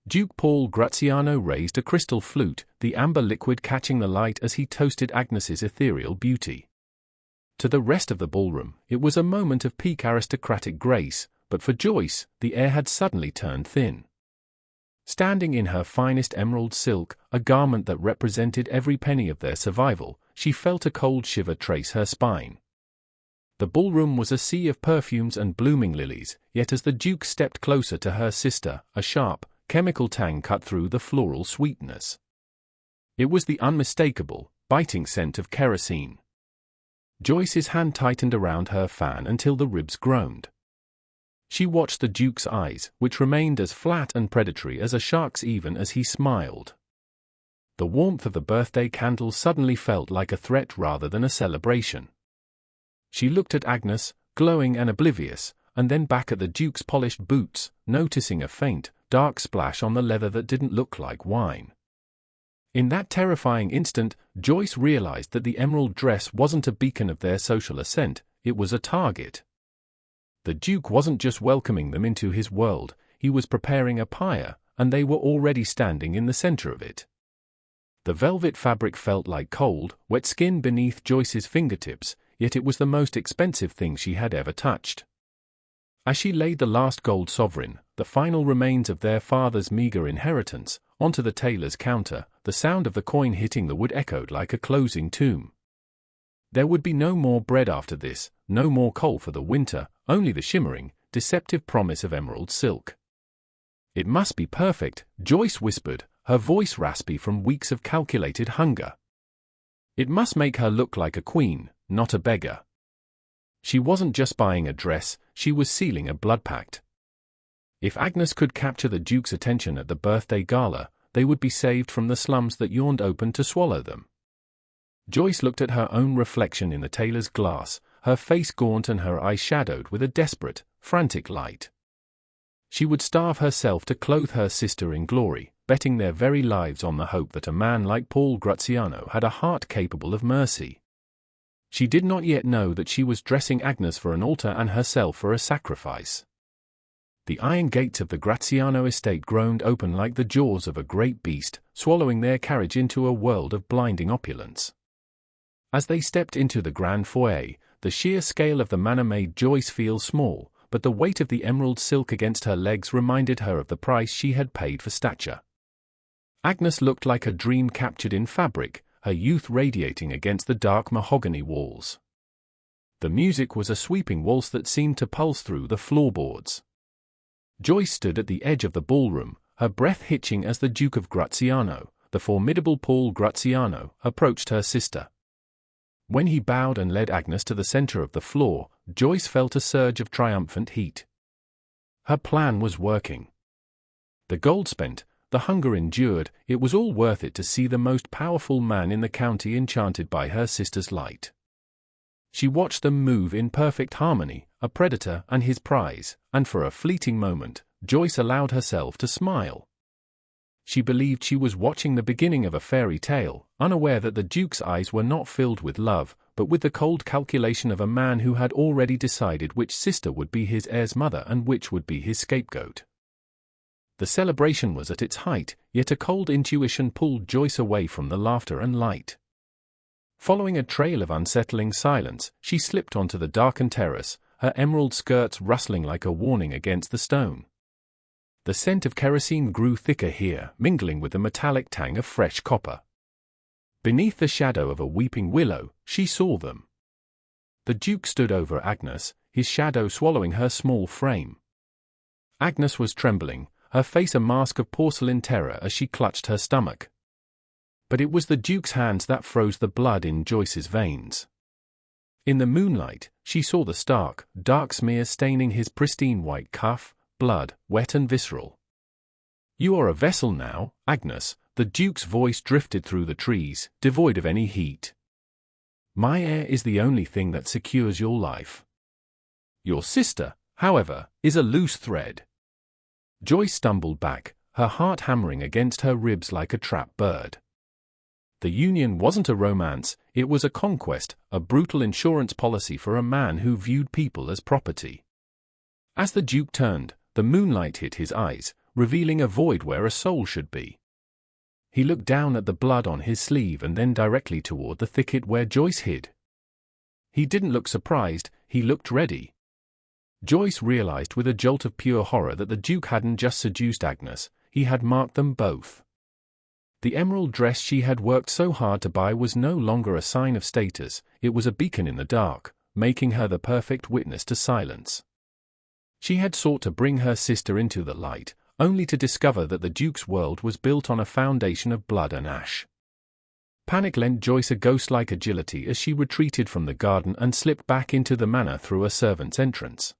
Duke Paul Graziano raised a crystal flute, the amber liquid catching the light as he toasted Agnes's ethereal beauty. To the rest of the ballroom, it was a moment of peak aristocratic grace, but for Joyce, the air had suddenly turned thin. Standing in her finest emerald silk, a garment that represented every penny of their survival, she felt a cold shiver trace her spine. The ballroom was a sea of perfumes and blooming lilies, yet as the Duke stepped closer to her sister, a sharp, chemical tang cut through the floral sweetness. It was the unmistakable, biting scent of kerosene. Joyce's hand tightened around her fan until the ribs groaned. She watched the Duke's eyes, which remained as flat and predatory as a shark's even as he smiled. The warmth of the birthday candle suddenly felt like a threat rather than a celebration. She looked at Agnes, glowing and oblivious, and then back at the Duke's polished boots, noticing a faint, dark splash on the leather that didn't look like wine. In that terrifying instant, Joyce realized that the emerald dress wasn't a beacon of their social ascent, it was a target. The Duke wasn't just welcoming them into his world, he was preparing a pyre, and they were already standing in the center of it. The velvet fabric felt like cold, wet skin beneath Joyce's fingertips, yet it was the most expensive thing she had ever touched. As she laid the last gold sovereign, the final remains of their father's meager inheritance, onto the tailor's counter, the sound of the coin hitting the wood echoed like a closing tomb. There would be no more bread after this, no more coal for the winter, only the shimmering, deceptive promise of emerald silk. It must be perfect, Joyce whispered, her voice raspy from weeks of calculated hunger. It must make her look like a queen, not a beggar. She wasn't just buying a dress, she was sealing a blood pact. If Agnes could capture the Duke's attention at the birthday gala, they would be saved from the slums that yawned open to swallow them. Joyce looked at her own reflection in the tailor's glass, her face gaunt and her eyes shadowed with a desperate, frantic light. She would starve herself to clothe her sister in glory, betting their very lives on the hope that a man like Paul Graziano had a heart capable of mercy. She did not yet know that she was dressing Agnes for an altar and herself for a sacrifice. The iron gates of the Graziano estate groaned open like the jaws of a great beast, swallowing their carriage into a world of blinding opulence. As they stepped into the grand foyer, the sheer scale of the manor made Joyce feel small, but the weight of the emerald silk against her legs reminded her of the price she had paid for stature. Agnes looked like a dream captured in fabric, her youth radiating against the dark mahogany walls. The music was a sweeping waltz that seemed to pulse through the floorboards. Joyce stood at the edge of the ballroom, her breath hitching as the Duke of Graziano, the formidable Paul Graziano, approached her sister. When he bowed and led Agnes to the center of the floor, Joyce felt a surge of triumphant heat. Her plan was working. The gold spent, the hunger endured, it was all worth it to see the most powerful man in the county enchanted by her sister's light. She watched them move in perfect harmony, a predator and his prize, and for a fleeting moment, Joyce allowed herself to smile. She believed she was watching the beginning of a fairy tale, unaware that the Duke's eyes were not filled with love, but with the cold calculation of a man who had already decided which sister would be his heir's mother and which would be his scapegoat. The celebration was at its height, yet a cold intuition pulled Joyce away from the laughter and light. Following a trail of unsettling silence, she slipped onto the darkened terrace, her emerald skirts rustling like a warning against the stone. The scent of kerosene grew thicker here, mingling with the metallic tang of fresh copper. Beneath the shadow of a weeping willow, she saw them. The Duke stood over Agnes, his shadow swallowing her small frame. Agnes was trembling, her face a mask of porcelain terror as she clutched her stomach. But it was the Duke's hands that froze the blood in Joyce's veins. In the moonlight, she saw the stark, dark smear staining his pristine white cuff, blood, wet and visceral. "You are a vessel now, Agnes," the Duke's voice drifted through the trees, devoid of any heat. "My heir is the only thing that secures your life. Your sister, however, is a loose thread." Joyce stumbled back, her heart hammering against her ribs like a trapped bird. The union wasn't a romance, it was a conquest, a brutal insurance policy for a man who viewed people as property. As the Duke turned, the moonlight hit his eyes, revealing a void where a soul should be. He looked down at the blood on his sleeve and then directly toward the thicket where Joyce hid. He didn't look surprised, he looked ready. Joyce realized with a jolt of pure horror that the Duke hadn't just seduced Agnes, he had marked them both. The emerald dress she had worked so hard to buy was no longer a sign of status, it was a beacon in the dark, making her the perfect witness to silence. She had sought to bring her sister into the light, only to discover that the Duke's world was built on a foundation of blood and ash. Panic lent Joyce a ghost-like agility as she retreated from the garden and slipped back into the manor through a servant's entrance.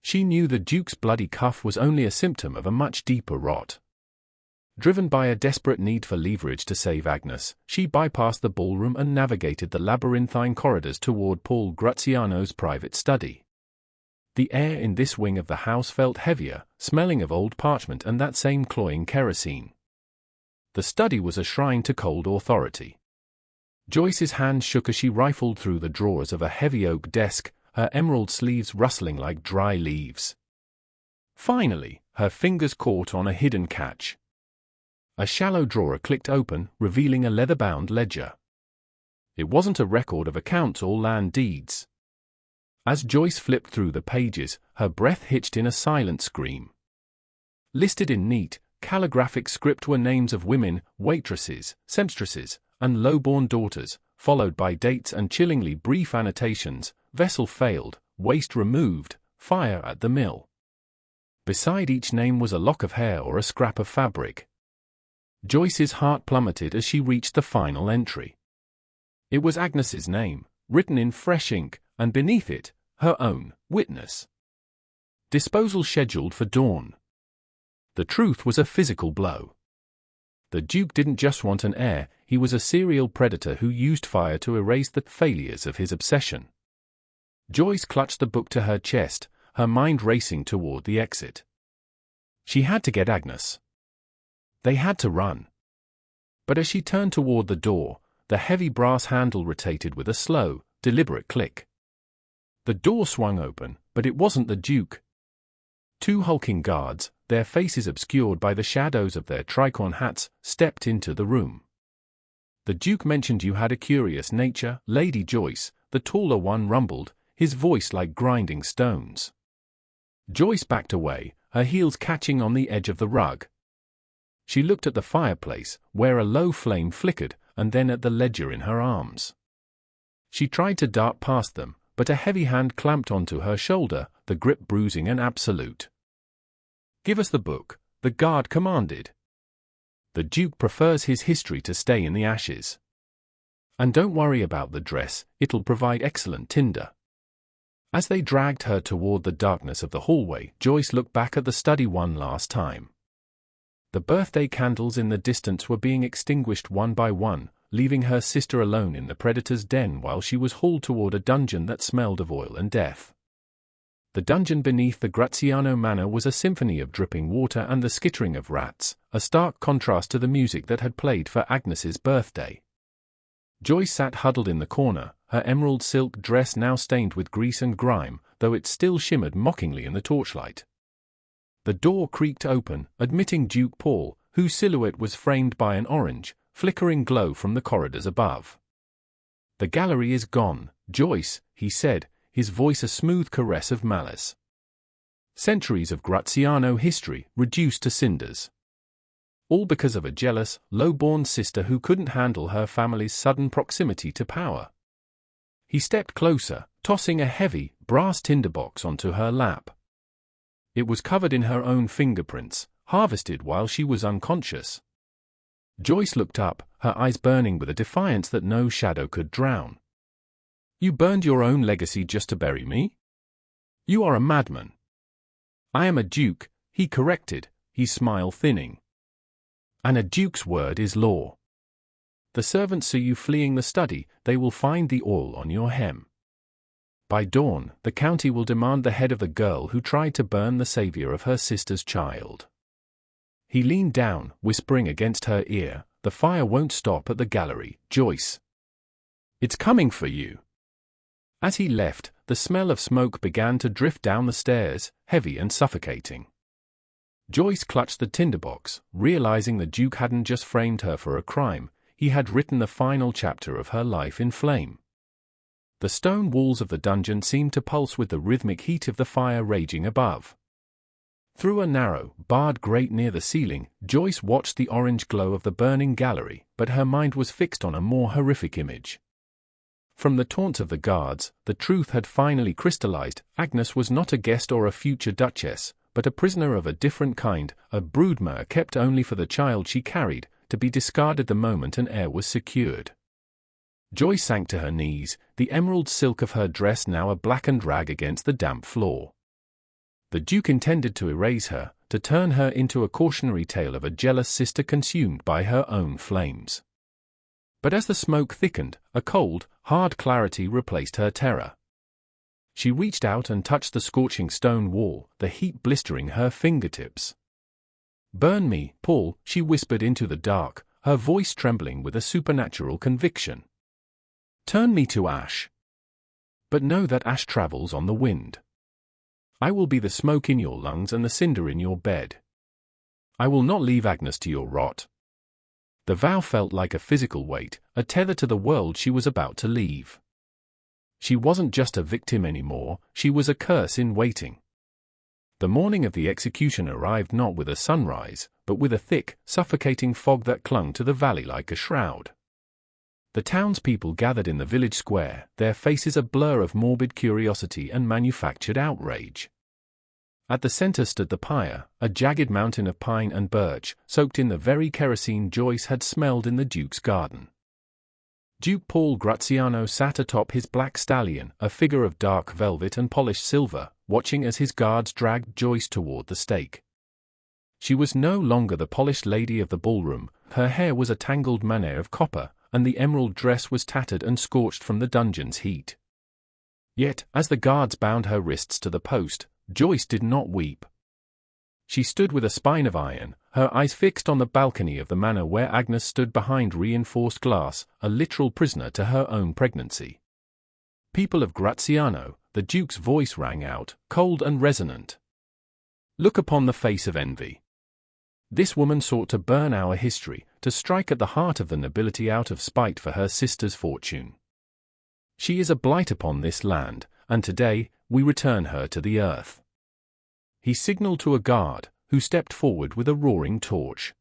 She knew the Duke's bloody cuff was only a symptom of a much deeper rot. Driven by a desperate need for leverage to save Agnes, she bypassed the ballroom and navigated the labyrinthine corridors toward Paul Graziano's private study. The air in this wing of the house felt heavier, smelling of old parchment and that same cloying kerosene. The study was a shrine to cold authority. Joyce's hand shook as she rifled through the drawers of a heavy oak desk, her emerald sleeves rustling like dry leaves. Finally, her fingers caught on a hidden catch. A shallow drawer clicked open, revealing a leather-bound ledger. It wasn't a record of accounts or land deeds. As Joyce flipped through the pages, her breath hitched in a silent scream. Listed in neat, calligraphic script were names of women, waitresses, sempstresses, and low-born daughters, followed by dates and chillingly brief annotations: vessel failed, waste removed, fire at the mill. Beside each name was a lock of hair or a scrap of fabric. Joyce's heart plummeted as she reached the final entry. It was Agnes's name, written in fresh ink, and beneath it, her own, witness. Disposal scheduled for dawn. The truth was a physical blow. The Duke didn't just want an heir, he was a serial predator who used fire to erase the failures of his obsession. Joyce clutched the book to her chest, her mind racing toward the exit. She had to get Agnes. They had to run. But as she turned toward the door, the heavy brass handle rotated with a slow, deliberate click. The door swung open, but it wasn't the Duke. Two hulking guards, their faces obscured by the shadows of their tricorn hats, stepped into the room. "The Duke mentioned you had a curious nature, Lady Joyce," the taller one rumbled, his voice like grinding stones. Joyce backed away, her heels catching on the edge of the rug. She looked at the fireplace, where a low flame flickered, and then at the ledger in her arms. She tried to dart past them, but a heavy hand clamped onto her shoulder, the grip bruising and absolute. "Give us the book," the guard commanded. "The Duke prefers his history to stay in the ashes. And don't worry about the dress, it'll provide excellent tinder." As they dragged her toward the darkness of the hallway, Joyce looked back at the study one last time. The birthday candles in the distance were being extinguished one by one, leaving her sister alone in the predator's den while she was hauled toward a dungeon that smelled of oil and death. The dungeon beneath the Graziano manor was a symphony of dripping water and the skittering of rats, a stark contrast to the music that had played for Agnes's birthday. Joyce sat huddled in the corner, her emerald silk dress now stained with grease and grime, though it still shimmered mockingly in the torchlight. The door creaked open, admitting Duke Paul, whose silhouette was framed by an orange, flickering glow from the corridors above. "The gallery is gone, Joyce," he said, his voice a smooth caress of malice. "Centuries of Graziano history reduced to cinders. All because of a jealous, low-born sister who couldn't handle her family's sudden proximity to power." He stepped closer, tossing a heavy, brass tinderbox onto her lap. It was covered in her own fingerprints, harvested while she was unconscious. Joyce looked up, her eyes burning with a defiance that no shadow could drown. "You burned your own legacy just to bury me? You are a madman." "I am a duke," he corrected, his smile thinning. "And a duke's word is law. The servants see you fleeing the study, they will find the oil on your hem. By dawn, the county will demand the head of the girl who tried to burn the savior of her sister's child." He leaned down, whispering against her ear, "The fire won't stop at the gallery, Joyce. It's coming for you." As he left, the smell of smoke began to drift down the stairs, heavy and suffocating. Joyce clutched the tinderbox, realizing the Duke hadn't just framed her for a crime, he had written the final chapter of her life in flame. The stone walls of the dungeon seemed to pulse with the rhythmic heat of the fire raging above. Through a narrow, barred grate near the ceiling, Joyce watched the orange glow of the burning gallery, but her mind was fixed on a more horrific image. From the taunts of the guards, the truth had finally crystallized. Agnes was not a guest or a future duchess, but a prisoner of a different kind, a broodmare kept only for the child she carried, to be discarded the moment an heir was secured. Joyce sank to her knees, the emerald silk of her dress now a blackened rag against the damp floor. The Duke intended to erase her, to turn her into a cautionary tale of a jealous sister consumed by her own flames. But as the smoke thickened, a cold, hard clarity replaced her terror. She reached out and touched the scorching stone wall, the heat blistering her fingertips. "Burn me, Paul," she whispered into the dark, her voice trembling with a supernatural conviction. "Turn me to ash. But know that ash travels on the wind. I will be the smoke in your lungs and the cinder in your bed. I will not leave Agnes to your rot." The vow felt like a physical weight, a tether to the world she was about to leave. She wasn't just a victim anymore, she was a curse in waiting. The morning of the execution arrived not with a sunrise, but with a thick, suffocating fog that clung to the valley like a shroud. The townspeople gathered in the village square, their faces a blur of morbid curiosity and manufactured outrage. At the center stood the pyre, a jagged mountain of pine and birch, soaked in the very kerosene Joyce had smelled in the Duke's garden. Duke Paul Graziano sat atop his black stallion, a figure of dark velvet and polished silver, watching as his guards dragged Joyce toward the stake. She was no longer the polished lady of the ballroom, her hair was a tangled mane of copper, and the emerald dress was tattered and scorched from the dungeon's heat. Yet, as the guards bound her wrists to the post, Joyce did not weep. She stood with a spine of iron, her eyes fixed on the balcony of the manor where Agnes stood behind reinforced glass, a literal prisoner to her own pregnancy. "People of Graziano," the Duke's voice rang out, cold and resonant. "Look upon the face of envy. This woman sought to burn our history, to strike at the heart of the nobility out of spite for her sister's fortune. She is a blight upon this land, and today, we return her to the earth." He signaled to a guard, who stepped forward with a roaring torch.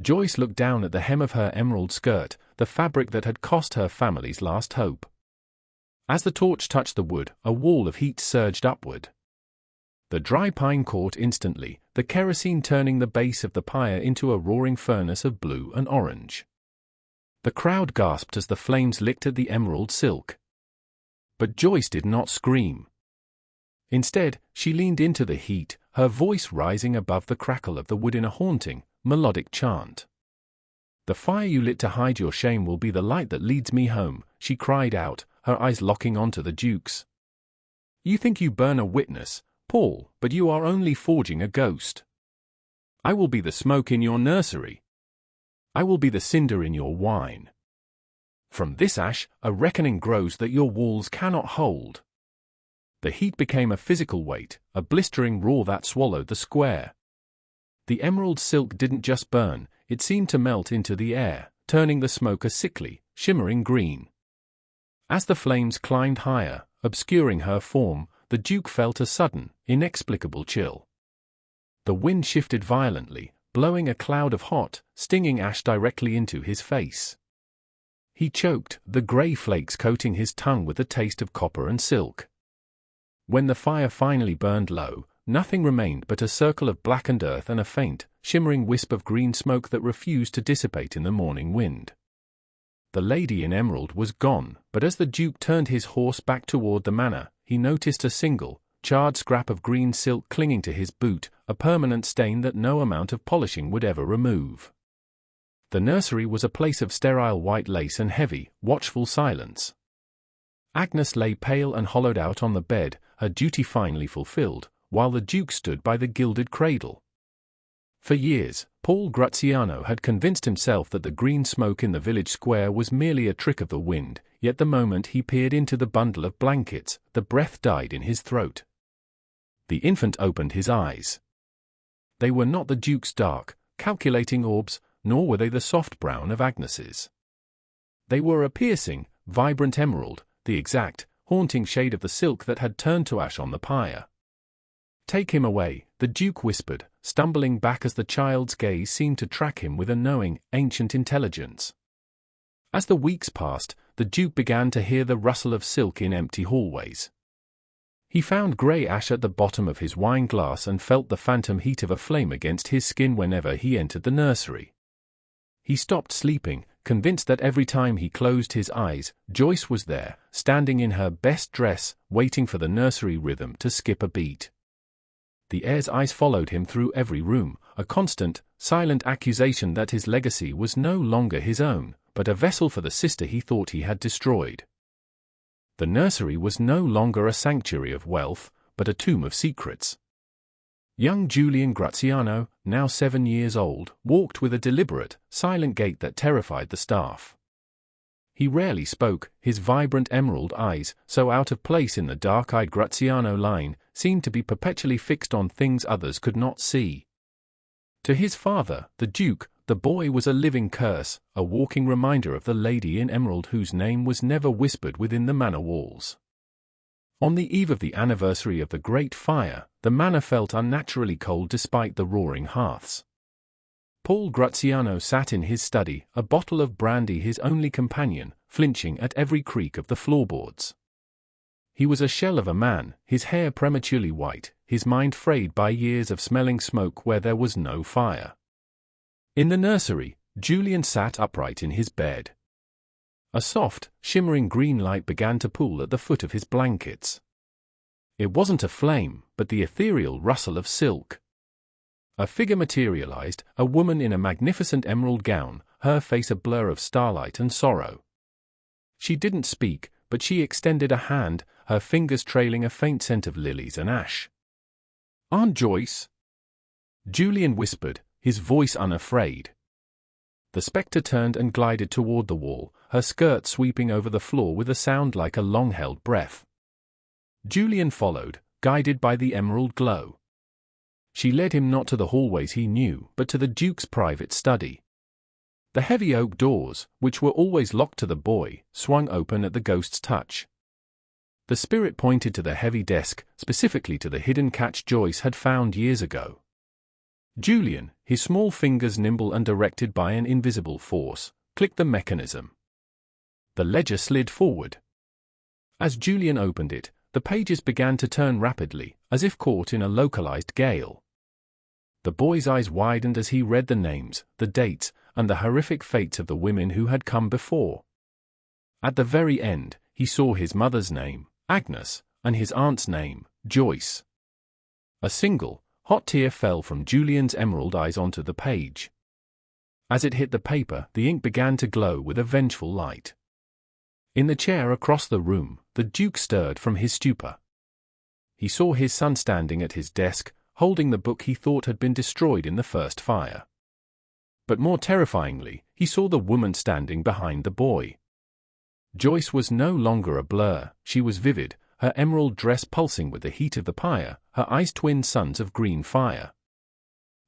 Joyce looked down at the hem of her emerald skirt, the fabric that had cost her family's last hope. As the torch touched the wood, a wall of heat surged upward. The dry pine caught instantly, the kerosene turning the base of the pyre into a roaring furnace of blue and orange. The crowd gasped as the flames licked at the emerald silk. But Joyce did not scream. Instead, she leaned into the heat, her voice rising above the crackle of the wood in a haunting, melodic chant. "The fire you lit to hide your shame will be the light that leads me home," she cried out, her eyes locking onto the Duke's. "You think you burn a witness, Paul, but you are only forging a ghost. I will be the smoke in your nursery. I will be the cinder in your wine. From this ash, a reckoning grows that your walls cannot hold." The heat became a physical weight, a blistering roar that swallowed the square. The emerald silk didn't just burn, it seemed to melt into the air, turning the smoke a sickly, shimmering green. As the flames climbed higher, obscuring her form, the Duke felt a sudden, inexplicable chill. The wind shifted violently, blowing a cloud of hot, stinging ash directly into his face. He choked, the grey flakes coating his tongue with the taste of copper and silk. When the fire finally burned low, nothing remained but a circle of blackened earth and a faint, shimmering wisp of green smoke that refused to dissipate in the morning wind. The lady in emerald was gone, but as the Duke turned his horse back toward the manor, he noticed a single, charred scrap of green silk clinging to his boot, a permanent stain that no amount of polishing would ever remove. The nursery was a place of sterile white lace and heavy, watchful silence. Agnes lay pale and hollowed out on the bed, her duty finally fulfilled, while the Duke stood by the gilded cradle. For years, Paul Graziano had convinced himself that the green smoke in the village square was merely a trick of the wind, yet the moment he peered into the bundle of blankets, the breath died in his throat. The infant opened his eyes. They were not the Duke's dark, calculating orbs, nor were they the soft brown of Agnes's. They were a piercing, vibrant emerald, the exact, haunting shade of the silk that had turned to ash on the pyre. "Take him away," the Duke whispered, stumbling back as the child's gaze seemed to track him with a knowing, ancient intelligence. As the weeks passed, the Duke began to hear the rustle of silk in empty hallways. He found grey ash at the bottom of his wine glass and felt the phantom heat of a flame against his skin whenever he entered the nursery. He stopped sleeping, convinced that every time he closed his eyes, Joyce was there, standing in her best dress, waiting for the nursery rhythm to skip a beat. The heir's eyes followed him through every room, a constant, silent accusation that his legacy was no longer his own, but a vessel for the sister he thought he had destroyed. The nursery was no longer a sanctuary of wealth, but a tomb of secrets. Young Julian Graziano, now 7 years old, walked with a deliberate, silent gait that terrified the staff. He rarely spoke, his vibrant emerald eyes, so out of place in the dark-eyed Graziano line, seemed to be perpetually fixed on things others could not see. To his father, the Duke, the boy was a living curse, a walking reminder of the lady in emerald whose name was never whispered within the manor walls. On the eve of the anniversary of the Great Fire, the manor felt unnaturally cold despite the roaring hearths. Paul Graziano sat in his study, a bottle of brandy his only companion, flinching at every creak of the floorboards. He was a shell of a man, his hair prematurely white, his mind frayed by years of smelling smoke where there was no fire. In the nursery, Julian sat upright in his bed. A soft, shimmering green light began to pool at the foot of his blankets. It wasn't a flame, but the ethereal rustle of silk. A figure materialized, a woman in a magnificent emerald gown, her face a blur of starlight and sorrow. She didn't speak, but she extended a hand, her fingers trailing a faint scent of lilies and ash. "Aunt Joyce?" Julian whispered, his voice unafraid. The spectre turned and glided toward the wall, her skirt sweeping over the floor with a sound like a long-held breath. Julian followed, guided by the emerald glow. She led him not to the hallways he knew, but to the Duke's private study. The heavy oak doors, which were always locked to the boy, swung open at the ghost's touch. The spirit pointed to the heavy desk, specifically to the hidden catch Joyce had found years ago. Julian, his small fingers nimble and directed by an invisible force, clicked the mechanism. The ledger slid forward. As Julian opened it, the pages began to turn rapidly, as if caught in a localized gale. The boy's eyes widened as he read the names, the dates, and the horrific fates of the women who had come before. At the very end, he saw his mother's name, Agnes, and his aunt's name, Joyce. A single, hot tear fell from Julian's emerald eyes onto the page. As it hit the paper, the ink began to glow with a vengeful light. In the chair across the room, the Duke stirred from his stupor. He saw his son standing at his desk, holding the book he thought had been destroyed in the first fire. But more terrifyingly, he saw the woman standing behind the boy. Joyce was no longer a blur, she was vivid, her emerald dress pulsing with the heat of the pyre, her eyes twin suns of green fire.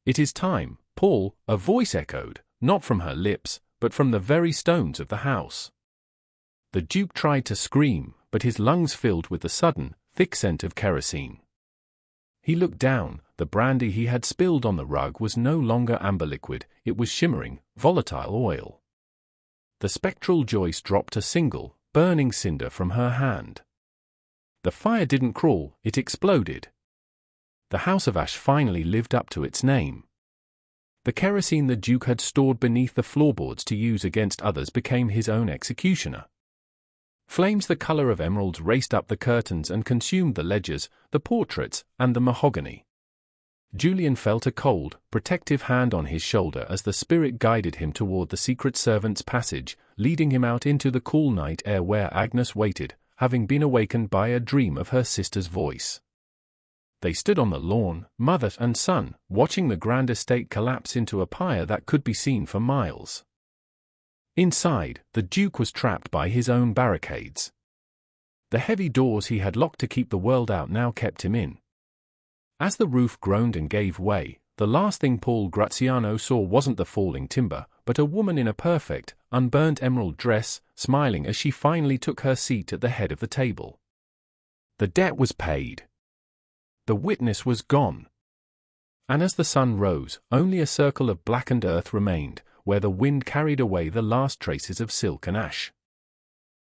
"It is time, Paul," a voice echoed, not from her lips, but from the very stones of the house. The Duke tried to scream, but his lungs filled with the sudden, thick scent of kerosene. He looked down, the brandy he had spilled on the rug was no longer amber liquid, it was shimmering, volatile oil. The spectral Joyce dropped a single, burning cinder from her hand. The fire didn't crawl, it exploded. The House of Ash finally lived up to its name. The kerosene the Duke had stored beneath the floorboards to use against others became his own executioner. Flames the color of emeralds raced up the curtains and consumed the ledgers, the portraits, and the mahogany. Julian felt a cold, protective hand on his shoulder as the spirit guided him toward the secret servant's passage, leading him out into the cool night air where Agnes waited, having been awakened by a dream of her sister's voice. They stood on the lawn, mother and son, watching the grand estate collapse into a pyre that could be seen for miles. Inside, the Duke was trapped by his own barricades. The heavy doors he had locked to keep the world out now kept him in. As the roof groaned and gave way, the last thing Paul Graziano saw wasn't the falling timber, but a woman in a perfect, unburnt emerald dress, smiling as she finally took her seat at the head of the table. The debt was paid. The witness was gone. And as the sun rose, only a circle of blackened earth remained, where the wind carried away the last traces of silk and ash.